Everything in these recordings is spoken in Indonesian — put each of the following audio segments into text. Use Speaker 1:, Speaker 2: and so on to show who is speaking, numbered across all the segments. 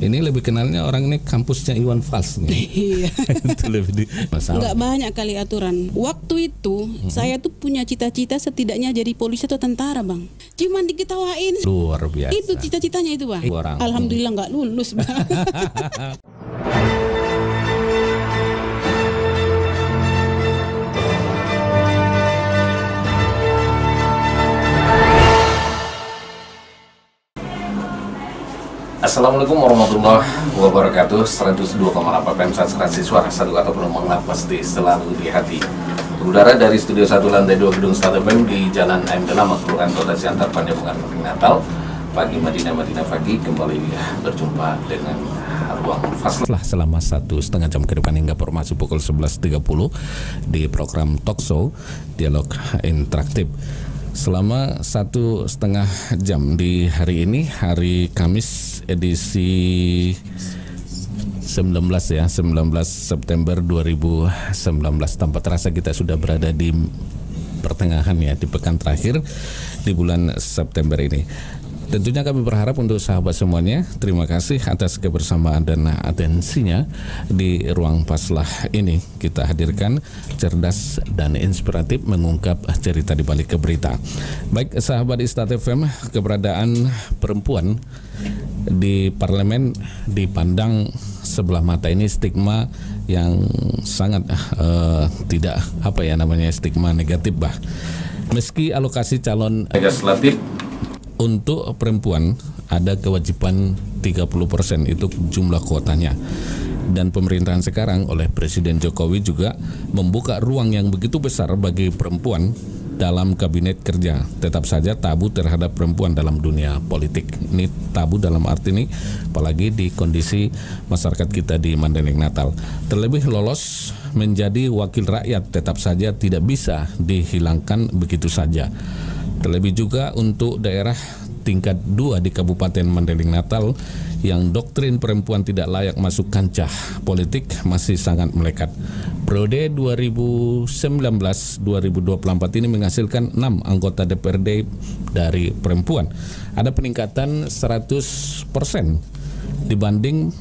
Speaker 1: Ini lebih kenalnya orang ini kampusnya Iwan Fals nih.
Speaker 2: Iya.
Speaker 1: Itu lebih masalah.
Speaker 2: Nggak banyak kali aturan. Waktu itu saya tuh punya cita-cita setidaknya jadi polisi atau tentara, Bang. Cuman diketawain.
Speaker 1: Luar biasa.
Speaker 2: Itu cita-citanya itu, Bang.
Speaker 1: Orang.
Speaker 2: Alhamdulillah nggak lulus, Bang.
Speaker 1: Assalamualaikum warahmatullahi wabarakatuh. 102,8 FM Satsrasi Suara Satu Kata Penumpang pasti selalu di hati. Udara dari Studio 1 Lantai 2 Gedung Start FM di Jalan AM Dalam, Kelurahan Kota Siantar, Pandemungan, Natal. Pagi Madinah pagi, kembali berjumpa dengan Ruang Fals. Selama 1,5 jam ke depan hingga formasi pukul 11.30 di program Talk Show Dialog Interaktif. Selama 1,5 jam di hari ini, hari Kamis edisi 19 September 2019. Tanpa terasa kita sudah berada di pertengahan ya, di pekan terakhir di bulan September ini. Tentunya kami berharap untuk sahabat semuanya, terima kasih atas kebersamaan dan atensinya di ruang paslah ini. Kita hadirkan cerdas dan inspiratif mengungkap cerita di balik berita. Baik sahabat Istat FM, keberadaan perempuan di parlemen dipandang sebelah mata. Ini stigma yang sangat tidak stigma negatif bah. Meski alokasi calon legislatif untuk perempuan ada kewajiban 30% itu jumlah kuotanya. Dan pemerintahan sekarang oleh Presiden Jokowi juga membuka ruang yang begitu besar bagi perempuan dalam kabinet kerja. Tetap saja tabu terhadap perempuan dalam dunia politik. Ini tabu dalam arti ini apalagi di kondisi masyarakat kita di Mandailing Natal. Terlebih lolos menjadi wakil rakyat tetap saja tidak bisa dihilangkan begitu saja. Terlebih juga untuk daerah tingkat 2 di Kabupaten Mandailing Natal yang doktrin perempuan tidak layak masuk kancah politik masih sangat melekat. Periode 2019-2024 ini menghasilkan 6 anggota DPRD dari perempuan. Ada peningkatan 100% dibanding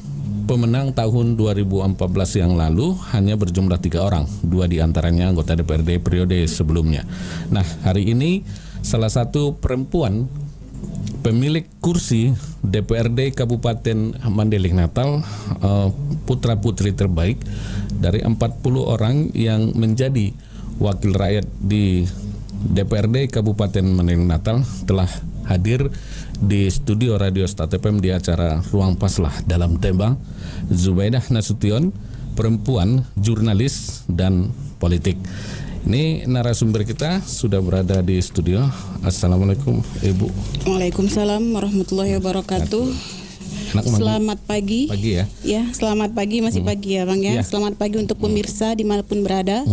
Speaker 1: pemenang tahun 2014 yang lalu hanya berjumlah 3 orang, 2 diantaranya anggota DPRD periode sebelumnya. Nah, hari ini salah satu perempuan pemilik kursi DPRD Kabupaten Mandailing Natal, putra-putri terbaik dari 40 orang yang menjadi wakil rakyat di DPRD Kabupaten Mandailing Natal telah hadir di studio Radio Start FM di acara Ruang Paslah dalam tema Zubaidah Nasution, perempuan, jurnalis, dan politik. Ini narasumber kita sudah berada di studio. Assalamualaikum Ibu.
Speaker 2: Waalaikumsalam warahmatullahi wabarakatuh. Selamat pagi.
Speaker 1: Pagi ya?
Speaker 2: Ya, selamat pagi, masih pagi ya Bang ya. Selamat pagi untuk pemirsa dimanapun berada.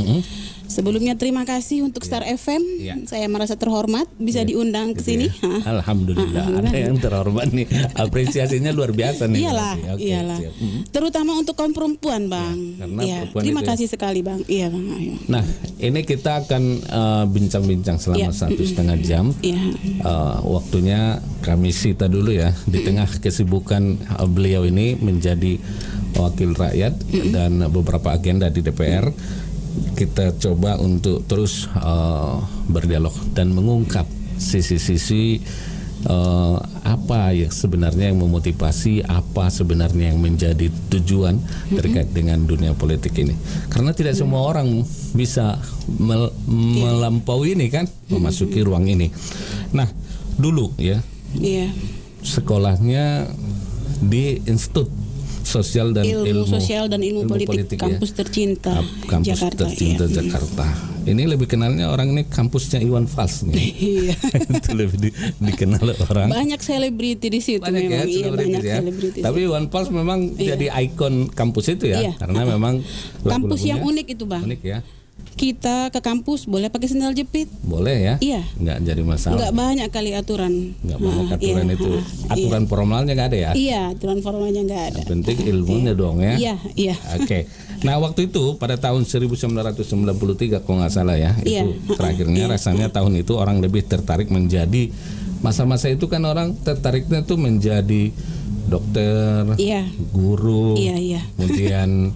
Speaker 2: Sebelumnya terima kasih untuk Star FM. Saya merasa terhormat bisa diundang ke sini.
Speaker 1: Alhamdulillah. Ada yang terhormat nih. Apresiasinya luar biasa nih.
Speaker 2: Iyalah. Terutama untuk kaum perempuan, Bang. Terima kasih sekali, Bang. Iya, Bang. Ayo.
Speaker 1: Nah, ini kita akan bincang-bincang selama 1,5 jam. Waktunya kami sita dulu ya. Di tengah kesibukan beliau ini menjadi wakil rakyat dan beberapa agenda di DPR. Kita coba untuk terus berdialog dan mengungkap sisi-sisi apa yang sebenarnya yang memotivasi, apa sebenarnya yang menjadi tujuan terkait dengan dunia politik ini. Karena tidak semua orang bisa melampaui ini kan, memasuki ruang ini. Nah, dulu ya, sekolahnya di Institut Sosial dan Ilmu
Speaker 2: Politik Kampus Tercinta
Speaker 1: Jakarta. Ini lebih kenalnya orang ini kampusnya Iwan Fals nih. Itu lebih dikenal orang.
Speaker 2: Banyak selebriti di situ.
Speaker 1: Banyak selebriti. Tapi Iwan Fals memang jadi ikon kampus itu ya, karena memang
Speaker 2: kampus yang unik itu, Bang.
Speaker 1: Unik ya.
Speaker 2: Kita ke kampus boleh pakai sendal jepit.
Speaker 1: Boleh ya?
Speaker 2: Iya.
Speaker 1: Nggak jadi masalah.
Speaker 2: Nggak banyak kali aturan.
Speaker 1: Nggak banyak aturan itu. Aturan formalnya nggak ada ya?
Speaker 2: Iya, aturan formalnya nggak ada.
Speaker 1: Yang penting ilmunya dong ya.
Speaker 2: Iya.
Speaker 1: Oke. Nah, waktu itu pada tahun 1993 kalau nggak salah ya, itu terakhirnya rasanya tahun itu orang lebih tertarik menjadi masa-masa itu kan orang tertariknya tuh menjadi dokter,
Speaker 2: Iya.
Speaker 1: guru,
Speaker 2: Iya.
Speaker 1: kemudian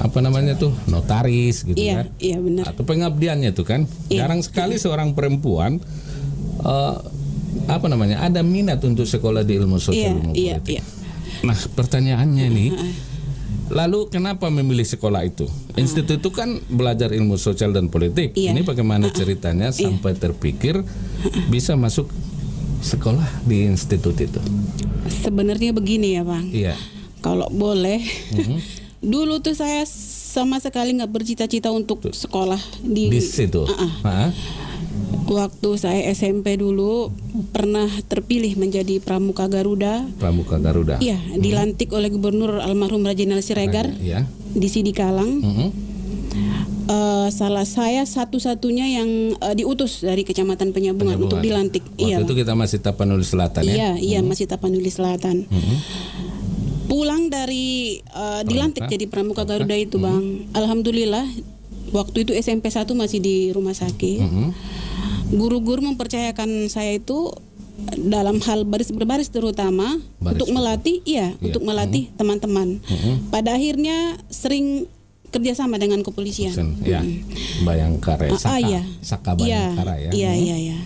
Speaker 1: apa namanya tuh, notaris gitu
Speaker 2: Iya,
Speaker 1: kan?
Speaker 2: iya benar.
Speaker 1: Atau pengabdiannya tuh kan?
Speaker 2: Iya.
Speaker 1: Jarang sekali seorang perempuan apa namanya, ada minat untuk sekolah di ilmu sosial, ilmu politik.
Speaker 2: Iya.
Speaker 1: Nah, pertanyaannya nih, lalu kenapa memilih sekolah itu? Institut itu kan belajar ilmu sosial dan politik.
Speaker 2: Iya.
Speaker 1: Ini bagaimana ceritanya sampai terpikir bisa masuk sekolah di institut itu?
Speaker 2: Sebenarnya begini ya Bang.
Speaker 1: Iya.
Speaker 2: Kalau boleh, dulu tuh saya sama sekali nggak bercita-cita untuk sekolah
Speaker 1: Di situ.
Speaker 2: Waktu saya SMP dulu pernah terpilih menjadi Pramuka Garuda.
Speaker 1: Pramuka Garuda.
Speaker 2: Iya, dilantik oleh Gubernur almarhum Rajenal Siregar
Speaker 1: Iya.
Speaker 2: di Sidikalang. Salah saya satu-satunya yang diutus dari Kecamatan Penyambungan untuk dilantik.
Speaker 1: Waktu itu kita masih Tapanuli Selatan ya?
Speaker 2: Iya, masih Tapanuli Selatan. Pulang dari dilantik jadi Pramuka Garuda itu Bang. Alhamdulillah waktu itu SMP 1 masih di rumah sakit. Guru-guru mempercayakan saya itu dalam hal baris berbaris terutama untuk melatih, untuk melatih teman-teman. Pada akhirnya sering kerjasama dengan kepolisian.
Speaker 1: Bayangkara, Saka Bayangkara ya.
Speaker 2: Iya.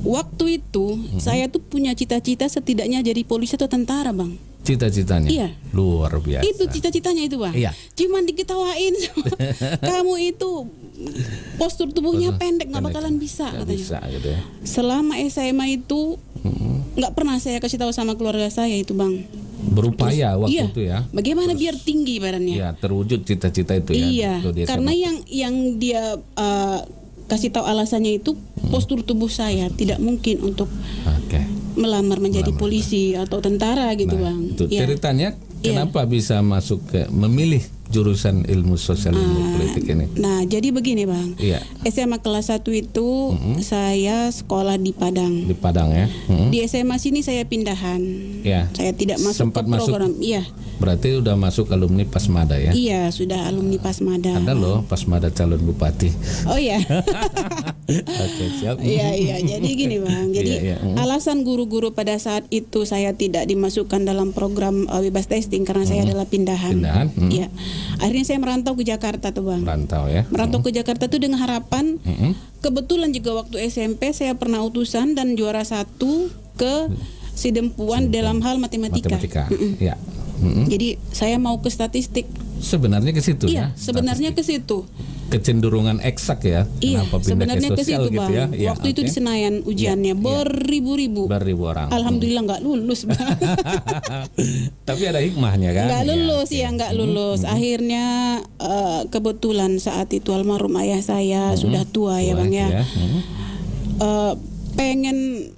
Speaker 2: Waktu itu saya tuh punya cita-cita setidaknya jadi polisi atau tentara Bang.
Speaker 1: Cita-citanya?
Speaker 2: Iya.
Speaker 1: Luar biasa.
Speaker 2: Itu cita-citanya itu Bang.
Speaker 1: Iya.
Speaker 2: Cuman diketawain. Kamu itu postur tubuhnya pendek, nggak bakalan bisa katanya.
Speaker 1: Bisa gitu ya.
Speaker 2: Selama SMA itu nggak pernah saya kasih tahu sama keluarga saya itu Bang.
Speaker 1: Berupaya waktu itu ya.
Speaker 2: Bagaimana biar tinggi badannya?
Speaker 1: Iya, terwujud cita-cita itu ya.
Speaker 2: Iya. Karena yang dia kasih tahu alasannya itu postur tubuh saya tidak mungkin untuk melamar menjadi polisi atau tentara gitu Bang.
Speaker 1: Itu ceritanya kenapa bisa masuk ke memilih jurusan ilmu sosial ilmu politik ini?
Speaker 2: Nah, jadi begini Bang.
Speaker 1: Iya.
Speaker 2: SMA kelas 1 itu saya sekolah di Padang.
Speaker 1: Di Padang ya.
Speaker 2: Di SMA sini saya pindahan.
Speaker 1: Iya.
Speaker 2: Saya tidak masuk
Speaker 1: Sempat
Speaker 2: ke program. Iya.
Speaker 1: Berarti udah masuk alumni Pasmada ya?
Speaker 2: Iya, sudah alumni Pasmada.
Speaker 1: Ada loh Pasmada calon bupati.
Speaker 2: Oh iya.
Speaker 1: Oke, siap.
Speaker 2: Iya. Jadi gini Bang. Jadi alasan guru-guru pada saat itu saya tidak dimasukkan dalam program bebas testing karena saya adalah pindahan. Iya. Akhirnya saya merantau ke Jakarta tuh Bang. Merantau ke Jakarta tuh dengan harapan kebetulan juga waktu SMP saya pernah utusan dan juara 1 ke Sidempuan dalam hal matematika.
Speaker 1: Iya.
Speaker 2: Jadi saya mau ke statistik.
Speaker 1: Sebenarnya ke situ
Speaker 2: ya? Iya, sebenarnya ke situ.
Speaker 1: Kecenderungan eksak ya.
Speaker 2: Iya,
Speaker 1: kenapa pindah
Speaker 2: sebenarnya
Speaker 1: ke sosial
Speaker 2: situ
Speaker 1: gitu
Speaker 2: Bang.
Speaker 1: ya?
Speaker 2: Waktu itu di Senayan ujiannya beribu-ribu
Speaker 1: orang.
Speaker 2: Alhamdulillah nggak lulus Bang.
Speaker 1: Tapi ada hikmahnya kan?
Speaker 2: Nggak lulus. Akhirnya kebetulan saat itu almarhum ayah saya sudah tua ya Bang ya. Pengen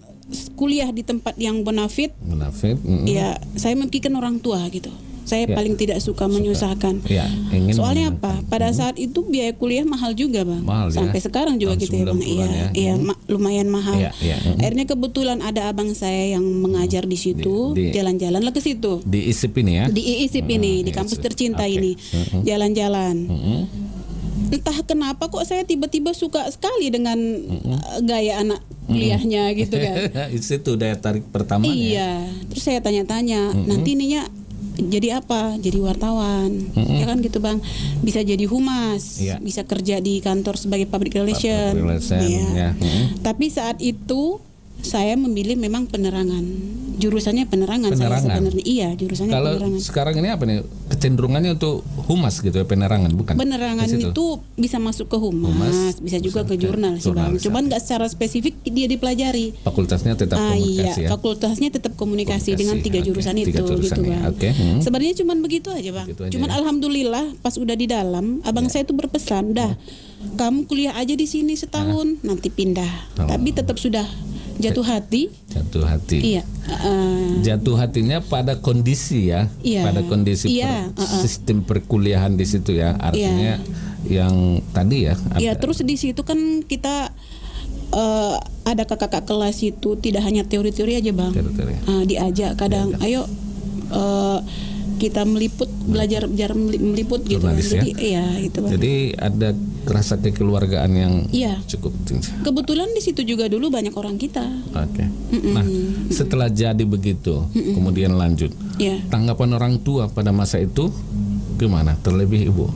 Speaker 2: kuliah di tempat yang bonafit. Ya, saya memikirkan orang tua gitu. Saya paling tidak suka menyusahkan. Soalnya apa? Pada saat itu biaya kuliah mahal juga Bang. Sampai sekarang juga gitu ya Bang. Iya, lumayan mahal. Akhirnya kebetulan ada abang saya yang mengajar di situ. Jalan-jalan lah ke situ.
Speaker 1: Di ISIP ini ya?
Speaker 2: Di ISIP ini, di kampus tercinta ini. Jalan-jalan. Entah kenapa kok saya tiba-tiba suka sekali dengan gaya anak kuliahnya gitu kan.
Speaker 1: Itu daya tarik pertamanya.
Speaker 2: Iya. Terus saya tanya-tanya, nanti ininya jadi apa? Jadi wartawan. Ya kan gitu Bang. Bisa jadi humas, bisa kerja di kantor sebagai public relation. Tapi saat itu saya memilih memang penerangan. Jurusannya penerangan. Saya sebenarnya. Iya, jurusannya
Speaker 1: kalau
Speaker 2: penerangan.
Speaker 1: Kalau sekarang ini apa nih? Kecenderungannya untuk humas gitu ya, penerangan bukan?
Speaker 2: Penerangan itu bisa masuk ke humas bisa juga ke jurnal sih Bang. Cuman nggak secara spesifik dia dipelajari.
Speaker 1: Fakultasnya tetap komunikasi ya.
Speaker 2: Fakultasnya tetap komunikasi dengan 3 jurusan itu gitu Bang. Sebenarnya cuman begitu aja Bang. Alhamdulillah pas udah di dalam, abang saya itu berpesan, "Dah, kamu kuliah aja di sini setahun, nanti pindah." Tapi tetap sudah jatuh hati. Iya.
Speaker 1: Jatuh hatinya pada kondisi ya.
Speaker 2: Iya.
Speaker 1: Pada kondisi sistem perkuliahan di situ ya. Artinya yang tadi ya.
Speaker 2: Iya, terus di situ kan kita ada kakak-kakak kelas itu tidak hanya teori-teori aja Bang. Diajak kadang, ayo kita meliput, belajar meliput gitu.
Speaker 1: Jurnalis,
Speaker 2: Jadi itu Bang.
Speaker 1: Jadi ada rasa kekeluargaan yang
Speaker 2: Iya.
Speaker 1: cukup tinggi.
Speaker 2: Kebetulan di situ juga dulu banyak orang kita.
Speaker 1: Oke. Nah, setelah jadi begitu, kemudian lanjut.
Speaker 2: Iya.
Speaker 1: Tanggapan orang tua pada masa itu gimana? Terlebih ibu?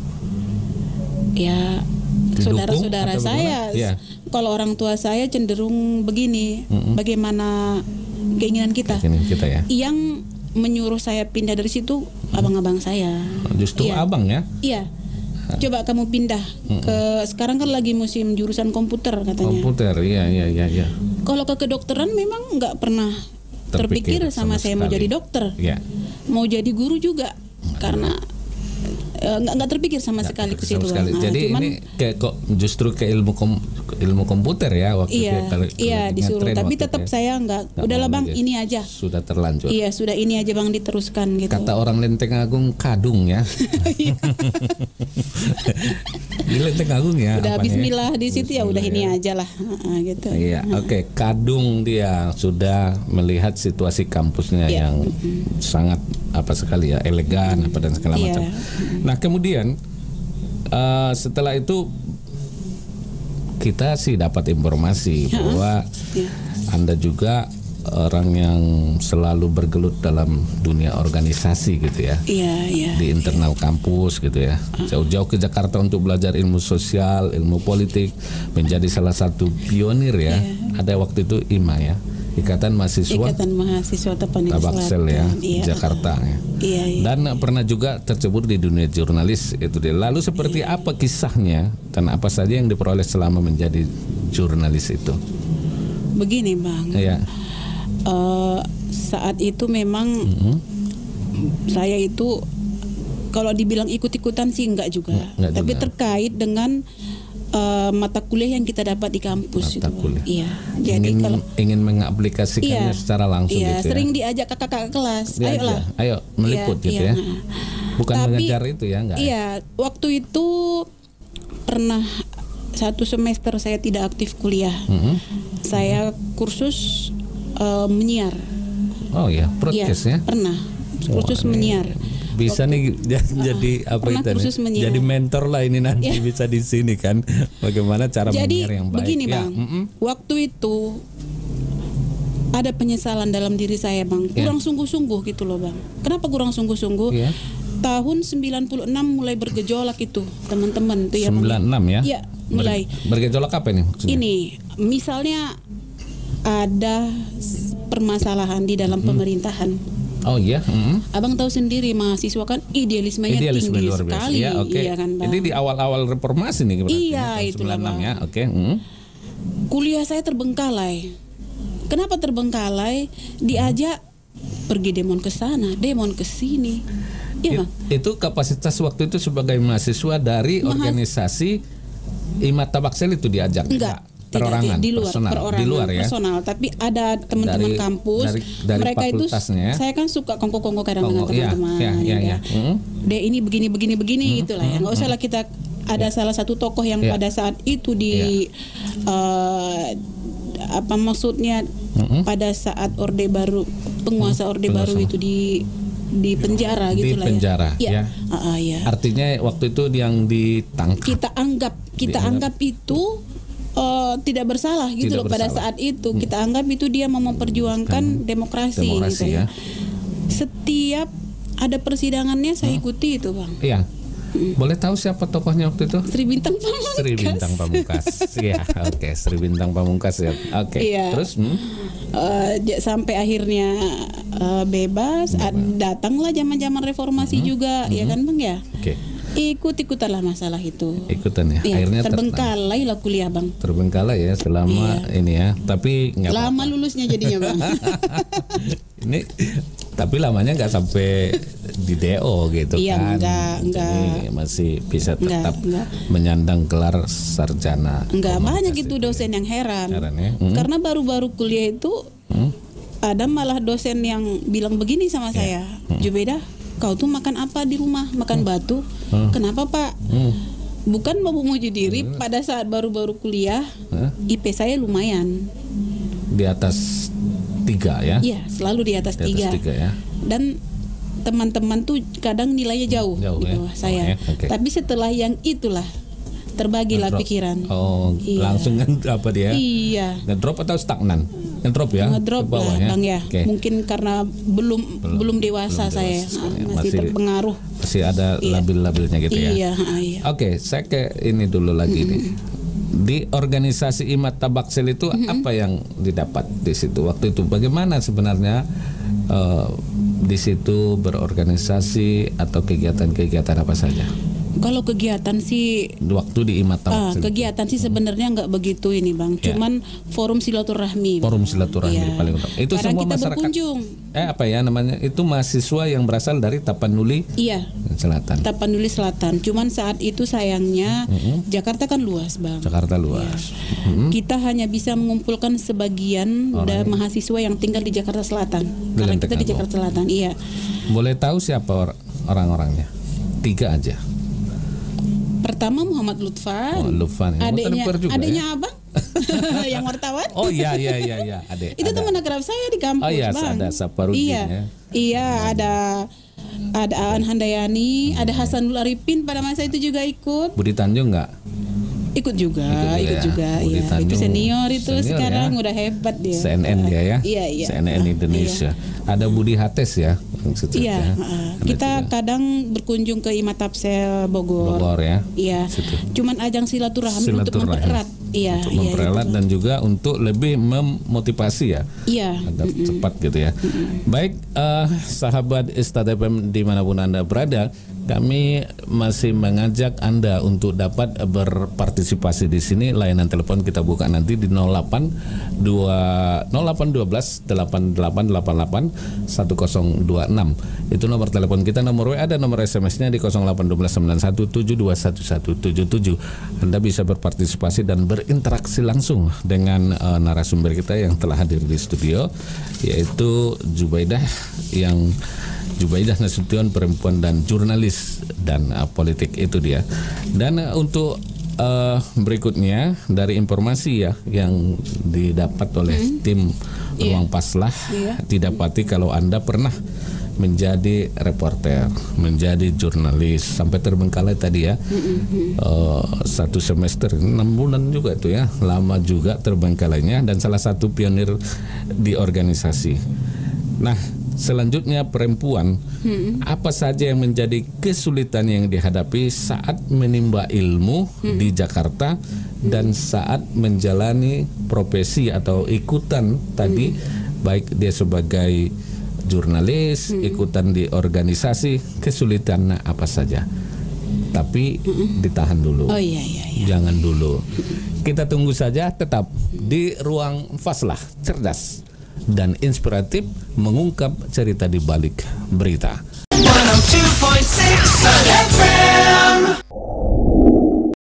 Speaker 2: Ya,
Speaker 1: Didukung
Speaker 2: saudara-saudara
Speaker 1: atau
Speaker 2: saya,
Speaker 1: bagaimana? Iya.
Speaker 2: kalau orang tua saya cenderung begini, bagaimana keinginan kita.
Speaker 1: Keinginan kita ya.
Speaker 2: Yang menyuruh saya pindah dari situ abang-abang saya.
Speaker 1: Justru
Speaker 2: Iya.
Speaker 1: abang ya?
Speaker 2: Iya. Coba kamu pindah ke, sekarang kan lagi musim jurusan komputer katanya.
Speaker 1: Komputer, iya.
Speaker 2: Kalau ke kedokteran memang nggak pernah terpikir sama saya mau
Speaker 1: sekali.
Speaker 2: jadi dokter,
Speaker 1: Iya.
Speaker 2: mau jadi guru juga, karena nggak terpikir sama sekali ke situ.
Speaker 1: Sama sekali.
Speaker 2: Nah,
Speaker 1: Jadi
Speaker 2: cuman,
Speaker 1: ini kayak kok justru ke ilmu komputer ya waktu
Speaker 2: iya,
Speaker 1: itu kalau
Speaker 2: disuruh,
Speaker 1: ngetren
Speaker 2: tapi
Speaker 1: waktu
Speaker 2: tetap
Speaker 1: itu ya.
Speaker 2: saya nggak.
Speaker 1: Nggak
Speaker 2: Udahlah
Speaker 1: mau
Speaker 2: bang,
Speaker 1: lagi.
Speaker 2: ini aja.
Speaker 1: Sudah terlanjur.
Speaker 2: Iya, sudah ini aja bang, diteruskan gitu.
Speaker 1: Kata orang Lenteng Agung kadung ya. Di Lenteng Agung ya.
Speaker 2: Udah
Speaker 1: apanya ya?
Speaker 2: Bismillah di situ ya, udah ini
Speaker 1: Bismillah
Speaker 2: aja lah, gitu.
Speaker 1: Iya, oke. Kadung dia sudah melihat situasi kampusnya
Speaker 2: Iya.
Speaker 1: yang sangat apa sekali ya, elegan apa dan segala
Speaker 2: Iya.
Speaker 1: macam. Nah, kemudian setelah itu kita sih dapat informasi bahwa
Speaker 2: Iya.
Speaker 1: Anda juga orang yang selalu bergelut dalam dunia organisasi gitu ya.
Speaker 2: Iya.
Speaker 1: Di internal kampus gitu ya. Jauh-jauh ke Jakarta untuk belajar ilmu sosial, ilmu politik, menjadi salah satu pionir ya. Ada waktu itu IMA ya, Ikatan Mahasiswa
Speaker 2: Ikatan Mahasiswa Tapanuli
Speaker 1: Tabaksel ya,
Speaker 2: Selatan. Iya.
Speaker 1: Jakarta ya.
Speaker 2: Iya.
Speaker 1: Dan pernah juga tercebur di dunia jurnalis itu dia. Lalu seperti apa kisahnya dan apa saja yang diperoleh selama menjadi jurnalis itu?
Speaker 2: Begini bang.
Speaker 1: Ya.
Speaker 2: Saat itu memang saya itu kalau dibilang ikut-ikutan sih enggak juga,
Speaker 1: Enggak
Speaker 2: tapi
Speaker 1: juga.
Speaker 2: terkait dengan mata kuliah yang kita dapat di kampus
Speaker 1: Mata
Speaker 2: itu, Bang.
Speaker 1: kuliah.
Speaker 2: Iya. Jadi
Speaker 1: ingin,
Speaker 2: kalau
Speaker 1: ingin mengaplikasikannya secara langsung
Speaker 2: iya,
Speaker 1: gitu ya.
Speaker 2: sering diajak kakak-kakak kelas,
Speaker 1: Diajak,
Speaker 2: ayolah,
Speaker 1: ayo meliput
Speaker 2: Iya,
Speaker 1: gitu
Speaker 2: iya,
Speaker 1: ya.
Speaker 2: nah.
Speaker 1: Bukan
Speaker 2: Tapi,
Speaker 1: mengejar itu ya, enggak.
Speaker 2: Iya, waktu itu pernah satu semester saya tidak aktif kuliah. Saya kursus menyiar.
Speaker 1: Oh ya, broadcast ya.
Speaker 2: Pernah kursus menyiar.
Speaker 1: Bisa nih jadi apa
Speaker 2: pernah
Speaker 1: itu nih?
Speaker 2: kursus menyiar.
Speaker 1: Jadi mentor lah ini nanti
Speaker 2: Iya.
Speaker 1: bisa di sini kan. Bagaimana cara
Speaker 2: Jadi
Speaker 1: menyiar yang baik.
Speaker 2: begini
Speaker 1: Ya,
Speaker 2: bang, waktu itu ada penyesalan dalam diri saya bang, kurang sungguh-sungguh gitu loh bang. Kenapa kurang sungguh-sungguh?
Speaker 1: Iya.
Speaker 2: Tahun 96 mulai bergejolak itu teman-teman tuh ya bang.
Speaker 1: 96 ya.
Speaker 2: Iya, mulai.
Speaker 1: Bergejolak apa nih maksudnya?
Speaker 2: Ini misalnya ada permasalahan di dalam pemerintahan.
Speaker 1: Oh iya.
Speaker 2: Abang tahu sendiri mahasiswa kan idealismenya
Speaker 1: Idealisme
Speaker 2: tinggi
Speaker 1: luar biasa.
Speaker 2: sekali.
Speaker 1: Iya, oke.
Speaker 2: Iya kan bang.
Speaker 1: Jadi di awal-awal reformasi nih berarti.
Speaker 2: Iya,
Speaker 1: tahun
Speaker 2: itulah,
Speaker 1: 96 ya.
Speaker 2: Bang.
Speaker 1: Oke.
Speaker 2: Kuliah saya terbengkalai. Kenapa terbengkalai? Diajak pergi demon ke sana, demon ke sini. Iya bang.
Speaker 1: Itu kapasitas waktu itu sebagai mahasiswa dari organisasi IMA Tabaksel itu diajak.
Speaker 2: Enggak.
Speaker 1: Perorangan,
Speaker 2: di luar,
Speaker 1: personal,
Speaker 2: perorangan,
Speaker 1: di luar ya.
Speaker 2: personal. Tapi ada teman-teman
Speaker 1: Dari-
Speaker 2: kampus,
Speaker 1: dari
Speaker 2: mereka itu,
Speaker 1: fakultasnya ya.
Speaker 2: saya kan suka kongko-kongko kadang dengan
Speaker 1: Kongko, iya,
Speaker 2: teman-teman.
Speaker 1: iya.
Speaker 2: Deh ini begini gitulah ya. Nggak usah lah kita ada salah satu tokoh yang
Speaker 1: Iya.
Speaker 2: pada saat itu di apa maksudnya pada saat Orde Baru, penguasa Orde Baru itu di penjara
Speaker 1: Di
Speaker 2: gitu lah
Speaker 1: penjara,
Speaker 2: ya.
Speaker 1: ya.
Speaker 2: Iya.
Speaker 1: Artinya waktu itu yang ditangkap.
Speaker 2: Kita anggap itu tidak bersalah gitu
Speaker 1: Tidak
Speaker 2: loh pada
Speaker 1: bersalah.
Speaker 2: saat itu. Kita anggap itu dia mau memperjuangkan demokrasi gitu
Speaker 1: ya.
Speaker 2: ya. Setiap ada persidangannya saya ikuti itu bang.
Speaker 1: Iya. Boleh tahu siapa tokohnya waktu itu?
Speaker 2: Sri Bintang Pamungkas.
Speaker 1: Sri Bintang Pamungkas. Iya, oke. Sri Bintang Pamungkas ya. Oke.
Speaker 2: Iya.
Speaker 1: Terus?
Speaker 2: Sampai akhirnya bebas. Datanglah zaman-zaman reformasi juga, ya kan bang ya.
Speaker 1: Oke.
Speaker 2: Ikut-ikutanlah masalah itu.
Speaker 1: Ikutan ya.
Speaker 2: Iya,
Speaker 1: Akhirnya
Speaker 2: terbengkalai lah kuliah bang.
Speaker 1: terbengkalai ya selama ini ya. Tapi nggak
Speaker 2: Lama
Speaker 1: apa-apa.
Speaker 2: lulusnya jadinya bang.
Speaker 1: Ini tapi lamanya nggak sampai di DO gitu
Speaker 2: Iya,
Speaker 1: kan.
Speaker 2: enggak.
Speaker 1: Jadi masih bisa
Speaker 2: Enggak,
Speaker 1: tetap
Speaker 2: enggak.
Speaker 1: menyandang gelar sarjana.
Speaker 2: Enggak, banyak
Speaker 1: komunikasi
Speaker 2: itu dosen yang heran.
Speaker 1: Heran ya.
Speaker 2: Karena baru-baru kuliah itu ada malah dosen yang bilang begini sama saya, Jubeda, kau tuh makan apa di rumah? Makan batu? Kenapa pak? Bukan mau muji diri, pada saat baru-baru kuliah, IP saya lumayan.
Speaker 1: Di atas 3 ya.
Speaker 2: Iya, selalu di atas
Speaker 1: Di atas
Speaker 2: 3.
Speaker 1: 3 ya.
Speaker 2: Dan teman-teman tuh kadang nilainya jauh
Speaker 1: Jauh
Speaker 2: di
Speaker 1: ya.
Speaker 2: bawah saya.
Speaker 1: Oh, ya, oke.
Speaker 2: Tapi setelah yang itulah terbagilah pikiran.
Speaker 3: Oh,
Speaker 2: Iya.
Speaker 3: langsung kan apa dia?
Speaker 2: Iya.
Speaker 3: Ngedrop atau stagnan? Ngedrop ya?
Speaker 2: Ngedrop
Speaker 3: Ke bawah
Speaker 2: lah
Speaker 3: ya?
Speaker 2: Bang ya.
Speaker 3: Oke.
Speaker 2: Mungkin karena belum dewasa saya,
Speaker 3: sekali.
Speaker 2: masih
Speaker 3: Masih-
Speaker 2: terpengaruh.
Speaker 3: Masih ada labil-labilnya gitu ya?
Speaker 2: Iya, iya.
Speaker 3: Oke, saya ke ini dulu lagi nih. Di organisasi IMAT Tabaksel itu apa yang didapat di situ waktu itu? Bagaimana sebenarnya di situ berorganisasi atau kegiatan-kegiatan apa saja?
Speaker 2: Kalau kegiatan sih
Speaker 3: Waktu di IMAT Tabaksel.
Speaker 2: kegiatan sih sebenarnya nggak begitu ini Bang, cuman forum silaturahmi.
Speaker 3: Forum silaturahmi
Speaker 2: Iya.
Speaker 3: paling utama. Itu
Speaker 2: Kadang
Speaker 3: semua
Speaker 2: kita
Speaker 3: masyarakat.
Speaker 2: berkunjung.
Speaker 3: Apa ya namanya? Itu mahasiswa yang berasal dari Tapanuli
Speaker 2: Iya,
Speaker 3: Selatan.
Speaker 2: Tapanuli Selatan. Cuman saat itu sayangnya Jakarta kan luas Bang.
Speaker 3: Jakarta luas.
Speaker 2: Kita hanya bisa mengumpulkan sebagian dari mahasiswa yang tinggal di Jakarta Selatan. Karena kita di Jakarta Selatan, iya.
Speaker 3: Boleh tahu siapa orang-orangnya? 3 aja.
Speaker 2: Pertama Muhammad Lutfan.
Speaker 3: Oh, Lutfan.
Speaker 2: Adiknya,
Speaker 3: Motor juga,
Speaker 2: adiknya
Speaker 3: ya?
Speaker 2: Abang. Yang wartawan.
Speaker 3: Oh iya, Adek.
Speaker 2: Itu teman akrab saya di kampus,
Speaker 3: Oh iya,
Speaker 2: Bang.
Speaker 3: ada Saparudin
Speaker 2: Iya.
Speaker 3: ya.
Speaker 2: Iya, ada Aan Handayani, ada Hasanul Arifin pada masa itu juga ikut.
Speaker 3: Budi Tanjung nggak?
Speaker 2: Ikut juga.
Speaker 3: Budi
Speaker 2: Iya.
Speaker 3: Tanjung
Speaker 2: Itu senior itu sekarang
Speaker 3: ya.
Speaker 2: udah hebat dia.
Speaker 3: CNN dia ya.
Speaker 2: Iya.
Speaker 3: CNN Indonesia. Ada Budi Hates ya.
Speaker 2: Iya,
Speaker 3: Ada
Speaker 2: kita
Speaker 3: juga.
Speaker 2: kadang berkunjung ke IMAT Tapsel Bogor.
Speaker 3: Bogor ya.
Speaker 2: Iya.
Speaker 3: Situ.
Speaker 2: Cuman ajang silaturahmi untuk
Speaker 3: Silaturahmi.
Speaker 2: mempererat. Iya,
Speaker 3: Untuk
Speaker 2: iya,
Speaker 3: mempererat
Speaker 2: gitu.
Speaker 3: dan juga untuk lebih memotivasi ya.
Speaker 2: Iya.
Speaker 3: Agar cepat gitu ya. Baik, sahabat Istad FM dimanapun Anda berada, kami masih mengajak Anda untuk dapat berpartisipasi di sini. Layanan telepon kita buka nanti di 0812 8888 1026. Itu nomor telepon kita. Nomor WA dan nomor SMS-nya di 081291721177. Anda bisa berpartisipasi dan berinteraksi langsung dengan narasumber kita yang telah hadir di studio, yaitu Jubaidah Nasution, perempuan dan jurnalis dan politik itu dia. Dan untuk berikutnya dari informasi ya yang didapat oleh tim Ruang Paslah, didapati kalau Anda pernah menjadi reporter, menjadi jurnalis sampai terbengkalai tadi ya, 1 semester 6 bulan juga itu ya, lama juga terbengkalainya, dan salah satu pionir di organisasi. Nah, selanjutnya perempuan, apa saja yang menjadi kesulitan yang dihadapi saat menimba ilmu di Jakarta dan saat menjalani profesi atau ikutan tadi, baik dia sebagai jurnalis, ikutan di organisasi, kesulitan apa saja. Tapi ditahan dulu.
Speaker 2: Oh iya.
Speaker 3: Jangan dulu. Kita tunggu saja, tetap di Ruang Faslah, cerdas dan inspiratif mengungkap cerita di balik berita.